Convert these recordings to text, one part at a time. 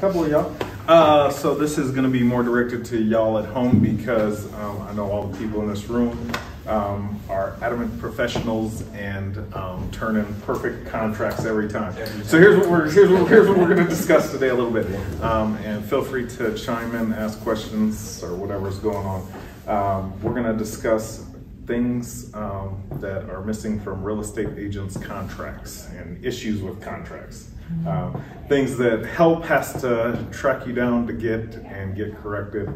couple of y'all. So this is going to be more directed to y'all at home because I know all the people in this room are adamant professionals and turn in perfect contracts every time. So here's what we're going to discuss today a little bit, and feel free to chime in, ask questions, or whatever's going on. We're going to discuss things that are missing from real estate agents' contracts and issues with contracts. Things that help has to track you down to get corrected,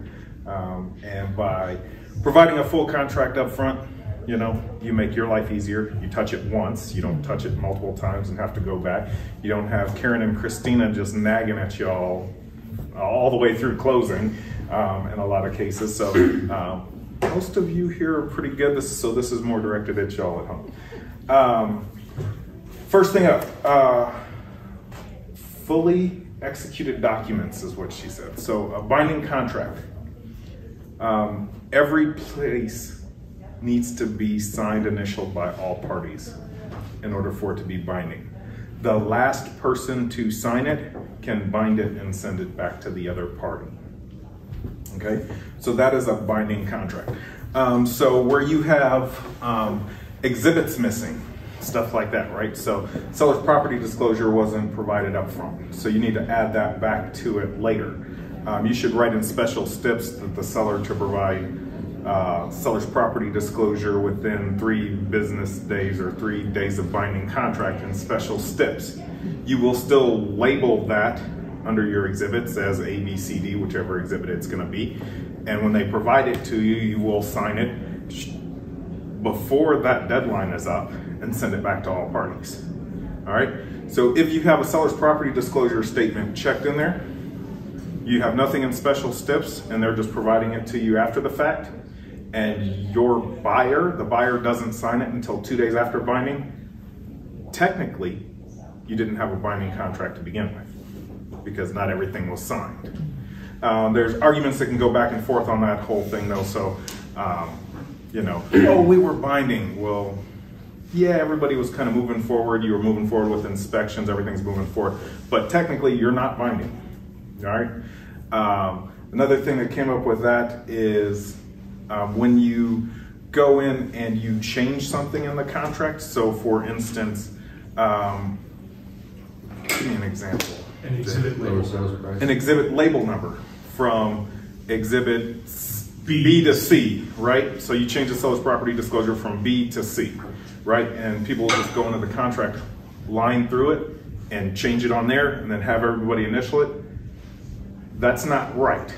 and by providing a full contract up front, you know, you make your life easier. You touch it once, you don't touch it multiple times and have to go back. You don't have Karen and Christina just nagging at y'all all the way through closing in a lot of cases. So most of you here are pretty good, so this is more directed at y'all at home. First thing up, fully executed documents is what she said. So a binding contract. Every place needs to be signed, initialed by all parties in order for it to be binding. The last person to sign it can bind it and send it back to the other party. Okay, so that is a binding contract. So where you have exhibits missing, stuff like that, right? So seller's property disclosure wasn't provided up front, so you need to add that back to it later. You should write in special steps that the seller to provide seller's property disclosure within 3 business days or 3 days of binding contract in special steps. You will still label that under your exhibits as A, B, C, D, whichever exhibit it's going to be. And when they provide it to you, you will sign it before that deadline is up and send it back to all parties. All right. So if you have a seller's property disclosure statement checked in there, you have nothing in special steps, and they're just providing it to you after the fact, and your buyer, the buyer doesn't sign it until 2 days after binding, technically, you didn't have a binding contract to begin with, because not everything was signed. There's arguments that can go back and forth on that whole thing though, so, you know, oh, we were binding. Well, yeah, everybody was kind of moving forward. You were moving forward with inspections, everything's moving forward, but technically you're not binding, all right? Another thing that came up with that is when you go in and you change something in the contract. So for instance, give me an example. An exhibit label. An exhibit label number from exhibit B to C, right? So you change the seller's property disclosure from B to C, right? And people just go into the contract, line through it, and change it on there, and then have everybody initial it. That's not right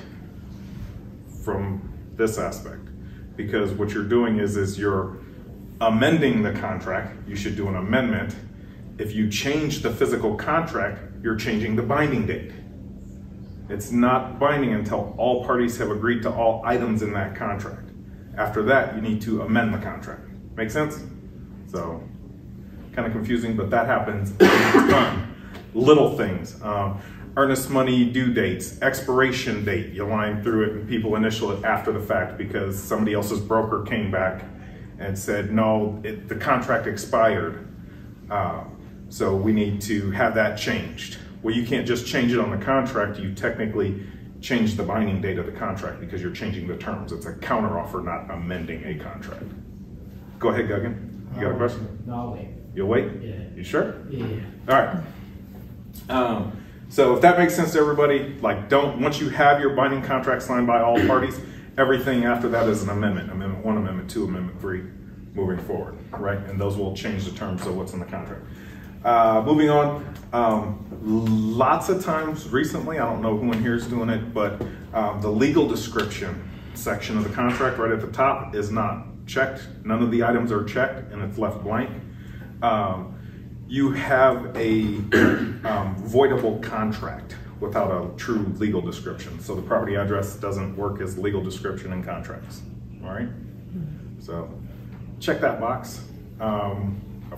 from this aspect, because what you're doing is you're amending the contract. You should do an amendment. If you change the physical contract, you're changing the binding date. It's not binding until all parties have agreed to all items in that contract. After that, you need to amend the contract. Make sense? So, kind of confusing, but that happens a ton. Little things. Earnest money due dates, expiration date, you line through it and people initial it after the fact because somebody else's broker came back and said, no, the contract expired. So we need to have that changed. Well, you can't just change it on the contract. You technically change the binding date of the contract because you're changing the terms. It's a counteroffer, not amending a contract. Go ahead, Guggen. You got a question? No, I'll wait. You'll wait? Yeah. You sure? Yeah. All right. So if that makes sense to everybody, like once you have your binding contract signed by all parties, everything after that is an amendment. Amendment 1, Amendment 2, Amendment 3, moving forward, right? And those will change the terms of what's in the contract. Moving on, lots of times recently, I don't know who in here is doing it, but the legal description section of the contract right at the top is not checked. None of the items are checked and it's left blank. You have a voidable contract without a true legal description. So the property address doesn't work as legal description in contracts, all right? So check that box.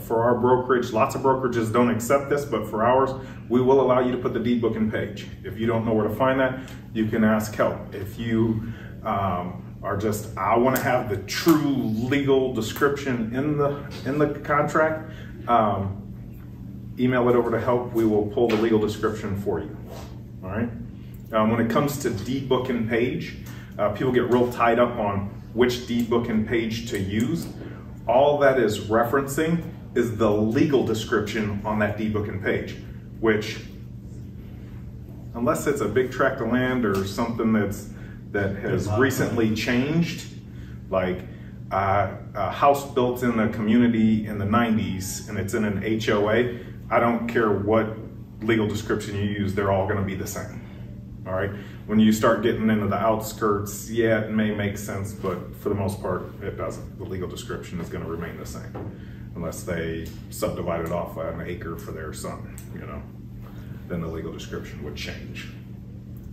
For our brokerage, lots of brokerages don't accept this, but for ours, we will allow you to put the deed book and page. If you don't know where to find that, you can ask help. If you are just, I want to have the true legal description in the contract, email it over to help. We will pull the legal description for you. all right? When it comes to deed book and page, people get real tied up on which deed book and page to use. All that is referencing is the legal description on that deed book and page, which, unless it's a big tract of land or something that has recently changed, like a house built in the community in the 90s and it's in an HOA, I don't care what legal description you use, they're all gonna be the same, all right? When you start getting into the outskirts, yeah, it may make sense, but for the most part, it doesn't. The legal description is gonna remain the same, unless they subdivided off an acre for their son, you know, then the legal description would change.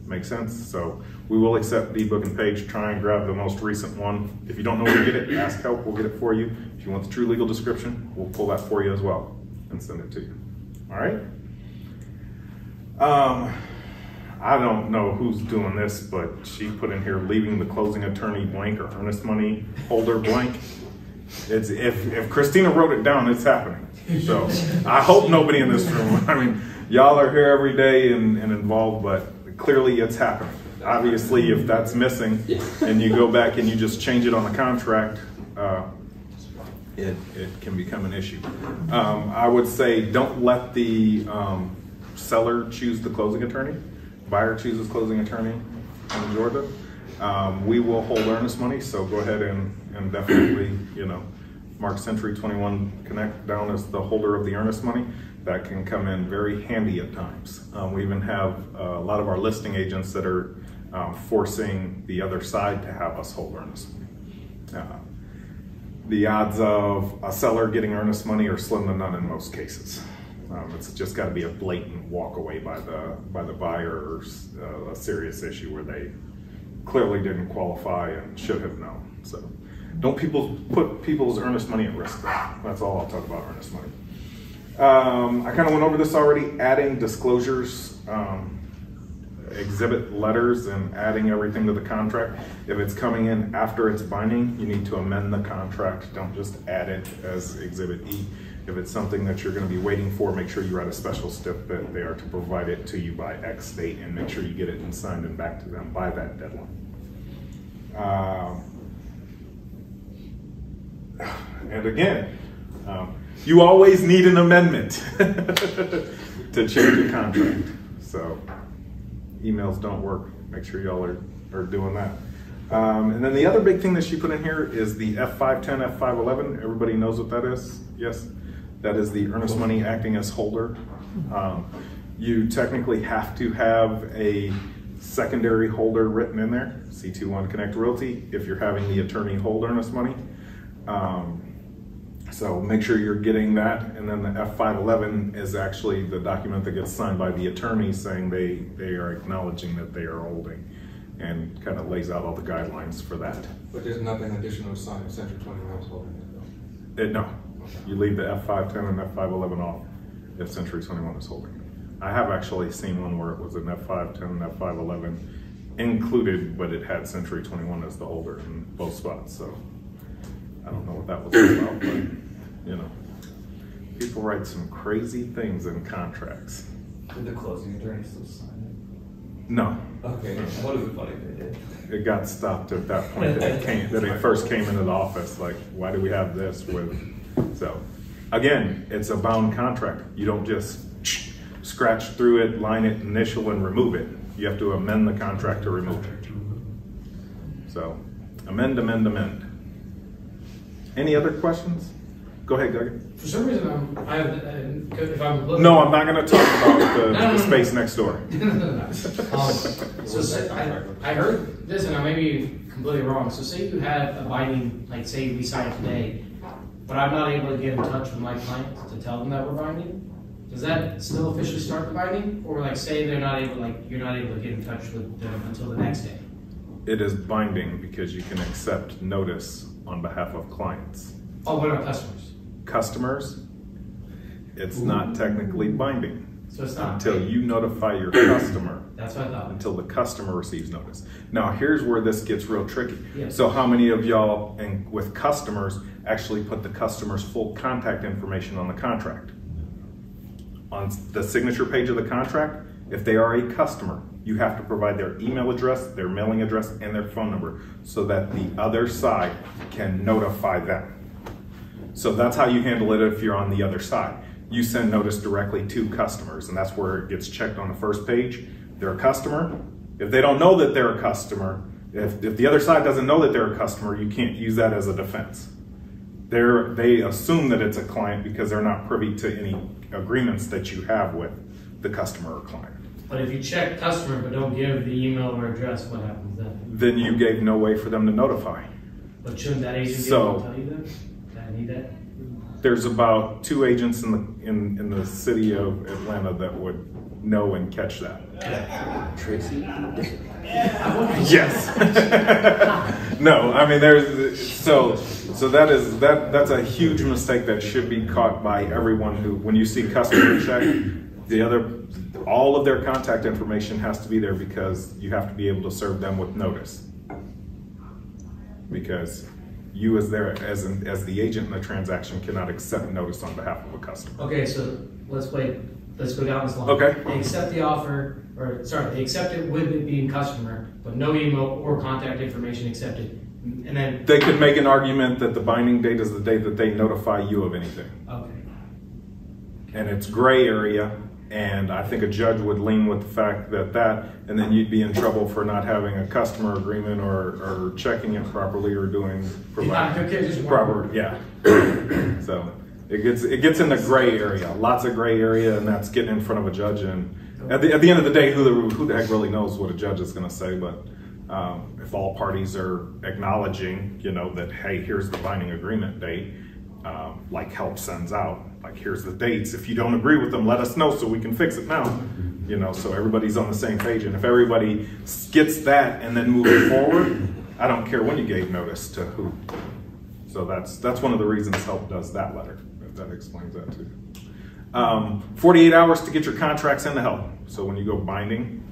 Make sense? So we will accept deed book and page. Try and grab the most recent one. If you don't know where to get it, ask help, we'll get it for you. If you want the true legal description, we'll pull that for you as well and send it to you. All right? I don't know who's doing this, but she put in here leaving the closing attorney blank or earnest money holder blank. It's if Christina wrote it down, it's happening. So I hope nobody in this room, I mean, y'all are here every day and involved, but clearly it's happening. Obviously, if that's missing and you go back and you just change it on the contract, it can become an issue. I would say don't let the seller choose the closing attorney. Buyer chooses closing attorney in Georgia. We will hold earnest money, so go ahead and definitely, you know, mark Century 21 Connect down as the holder of the earnest money. That can come in very handy at times. We even have a lot of our listing agents that are forcing the other side to have us hold earnest money. The odds of a seller getting earnest money are slim to none in most cases. It's just got to be a blatant walk away by the buyer or a serious issue where they clearly didn't qualify and should have known. So don't put people's earnest money at risk. That's all I'll talk about earnest money. I kind of went over this already, adding disclosures, exhibit letters and adding everything to the contract. If it's coming in after it's binding, you need to amend the contract. Don't just add it as Exhibit E. If it's something that you're going to be waiting for, make sure you write a special stip that they are to provide it to you by X date and make sure you get it and signed and back to them by that deadline. And again, you always need an amendment to change the contract. So emails don't work. Make sure y'all are doing that. And then the other big thing that she put in here is the F510, F511. Everybody knows what that is? Yes? That is the earnest money acting as holder. You technically have to have a secondary holder written in there, C21 Connect Realty, if you're having the attorney hold earnest money. So make sure you're getting that. And then the F511 is actually the document that gets signed by the attorney saying they are acknowledging that they are holding, and kind of lays out all the guidelines for that. But there's nothing additional to sign if Century 21 is holding it, though? No. You leave the F510 and F511 off if Century 21 is holding it. I have actually seen one where it was an F510 and F511 included, but it had Century 21 as the holder in both spots. So I don't know what that was about, but you know, people write some crazy things in contracts. Did the closing attorney still sign it? No. Okay, what is it funny if they did? It got stopped at that point that it first came into the office. Like, why do we have this with? So, again, it's a bound contract. You don't just scratch through it, line it, initial, and remove it. You have to amend the contract to remove it. So, amend, amend, amend. Any other questions? Go ahead, Doug. For some reason, if I'm looking... No, I'm not going to talk about the space next door. So I heard this, and I may be completely wrong. So say you had a binding, like say we signed today, but I'm not able to get in touch with my client to tell them that we're binding. Does that still officially start the binding? Or like say they're not able, like you're not able to get in touch with them until the next day? It is binding because you can accept notice on behalf of clients. Oh, what about customers? Customers, it's not technically binding. So it's not until you notify your customer. That's what I thought. Until the customer receives notice. Now here's where this gets real tricky. Yeah. So how many of y'all and with customers actually put the customer's full contact information on the contract? On the signature page of the contract, If they are a customer, you have to provide their email address, their mailing address, and their phone number so that the other side can notify them. So that's how you handle it if you're on the other side. You send notice directly to customers, and that's where it gets checked on the first page. They're a customer. If they don't know that they're a customer, if the other side doesn't know that they're a customer, you can't use that as a defense. They assume that it's a client because they're not privy to any agreements that you have with the customer or client. But if you check customer but don't give the email or address, what happens then? Then you gave no way for them to notify. But shouldn't that agent be able to tell you that? I need that? There's about 2 agents in the city of Atlanta that would know and catch that. Tracy? Yes. No, I mean so that's a huge mistake that should be caught by everyone who, when you see customer check, all of their contact information has to be there because you have to be able to serve them with notice. Because you as the agent in the transaction cannot accept notice on behalf of a customer. Okay, so let's go down this line. Okay. They accept the offer, they accept it with it being customer, but no email or contact information accepted. And then they could make an argument that the binding date is the date that they notify you of anything. Okay. And it's gray area, and I think a judge would lean with the fact that, and then you'd be in trouble for not having a customer agreement or checking it properly or proper, yeah. So it gets in the gray area, lots of gray area, and that's getting in front of a judge. And at the end of the day, who the heck really knows what a judge is going to say? But if all parties are acknowledging, that hey, here's the binding agreement date, like help sends out, like here's the dates. If you don't agree with them, let us know so we can fix it now. So everybody's on the same page. And if everybody gets that and then moving forward, I don't care when you gave notice to who. So that's one of the reasons help does that letter. If that explains that too. 48 hours to get your contracts into help. So when you go binding,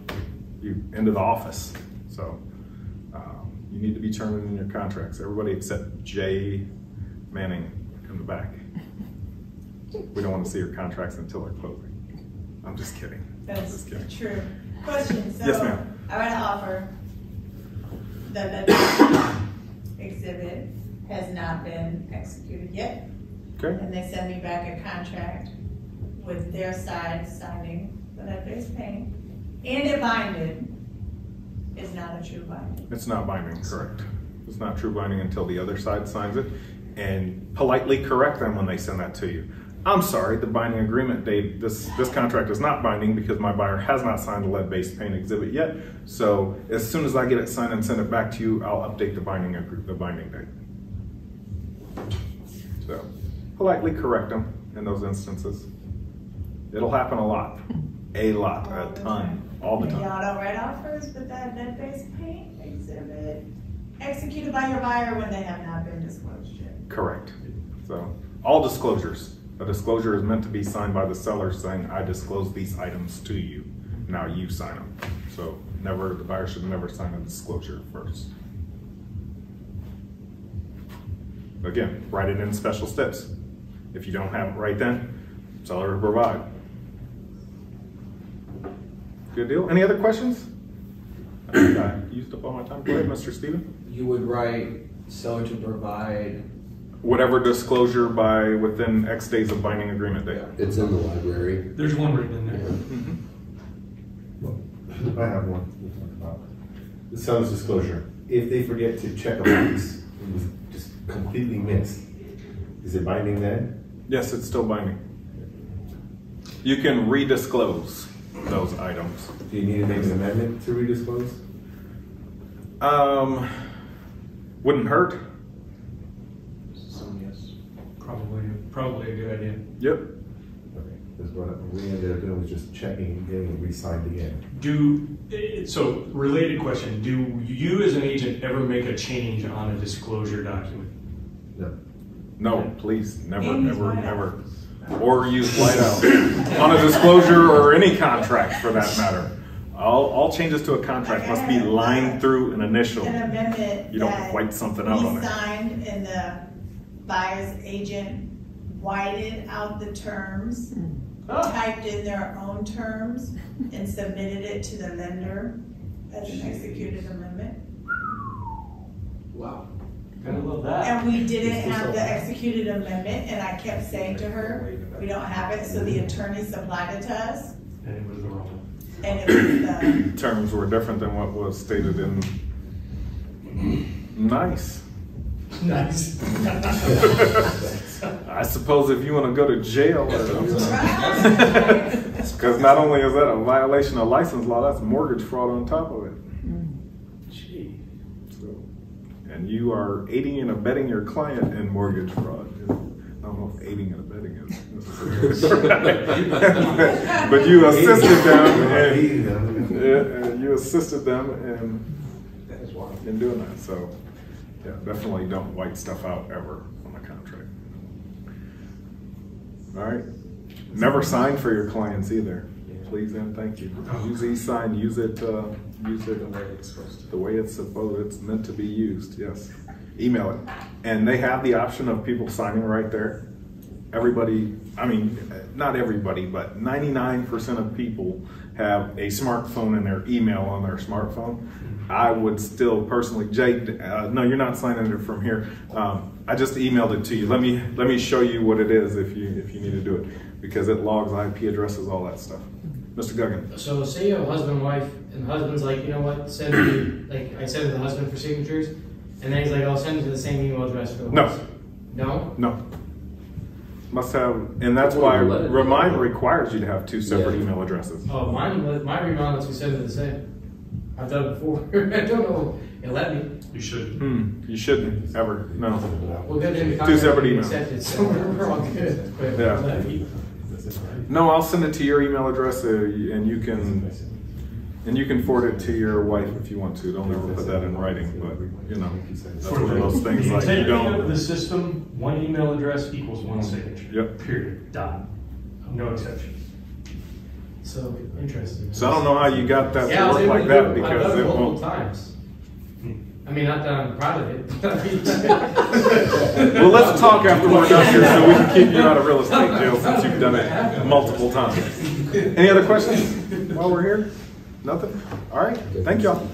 you into the office. So you need to be turning in your contracts. Everybody except Jay Manning in the back. We don't want to see your contracts until they're closing. I'm just kidding. That's true. Question. So yes, ma'am. I write an offer. The exhibit has not been executed yet. Okay. And they send me back a contract with their side signing the net-based payment. And it binded. It's not a true binding. It's not binding, correct. It's not true binding until the other side signs it. And politely correct them when they send that to you. I'm sorry, the binding agreement date, this contract is not binding because my buyer has not signed the lead-based paint exhibit yet. So as soon as I get it signed and send it back to you, I'll update the binding date. So politely correct them in those instances. It'll happen a lot, a ton, all the time. Y'all don't write offers with that net-based paint exhibit executed by your buyer when they have not been disclosed yet. Correct. So all disclosures. A disclosure is meant to be signed by the seller saying, I disclose these items to you. Now you sign them. So the buyer should never sign a disclosure first. Again, write it in special steps. If you don't have it right then, seller to provide. Good deal. Any other questions? I think I used up all my time. Go ahead, Mr. Steven. You would write seller to provide whatever disclosure within X days of binding agreement date. It's in the library. There's one written in there. Mm-hmm. I have one we'll talk about. The seller's disclosure. If they forget to check a box and was just completely missed, is it binding then? Yes, it's still binding. You can redisclose those items. Do you need to make an amendment to redisclose? Wouldn't hurt. Probably a good idea. Yep. Okay. Because what we ended up doing was just checking and getting it re-signed again. So related question, do you as an agent ever make a change on a disclosure document? No. No, please, never. Or use whiteout on a disclosure or any contract for that matter. All changes to a contract must be lined through an initial. An amendment. You don't white something out on it. Signed and the buyer's agent whited out the terms typed in their own terms and submitted it to the lender as an executed amendment. Wow. Gotta love that. And we didn't have the executed amendment, and I kept saying to her, we don't have it, so the attorney supplied it to us, And it was the wrong one. and it was the, Terms were different than what was stated in. Nice. Nice. I suppose if you want to go to jail, right? because not only is that a violation of license law, that's mortgage fraud on top of it. Gee. So, and you are aiding and abetting your client in mortgage fraud. I don't know if aiding and abetting is, but you assisted them, and you assisted them in doing that. So, yeah, definitely don't white stuff out ever on a contract. All right. Never sign for your clients either. Please and thank you. Use e-sign. Use it the way it's supposed. It's meant to be used. Yes. Email it, and they have the option of people signing right there. Everybody. I mean, not everybody, but 99% of people have a smartphone and their email on their smartphone. I would still personally, Jay, no, you're not signing it from here. I just emailed it to you. Let me show you what it is if you need to do it, because it logs IP addresses, all that stuff. Mr. Guggen. So say you have a husband and wife, and the husband's like, you know what, send me, like I send it to the husband for signatures, and then he's like, I'll send it to the same email address for the wife. No. No? No. Must have, and that's why Remind requires you to have two separate email addresses. Oh, my email lets me send it to the same. I've done it before. I don't know. It let me. You should. You shouldn't ever. No. We'll get into Two separate emails. accepted, so we're all good. But Yeah. let me. No, I'll send it to your email address, and you can forward it to your wife if you want to. Don't ever put that in writing, but you know, that's one of those things like you integrity of don't. the system, one email address equals one signature. Yep. Period. Done. No exception. So interesting. So I don't know how you got that Yeah, I to was work able like to that do it. I've because done it it multiple won't. times. I mean, not that I'm proud of it. Well, let's talk after we're done here so we can keep you out of real estate jail since you've done it multiple times. Any other questions while we're here? Nothing? All right. Thank y'all.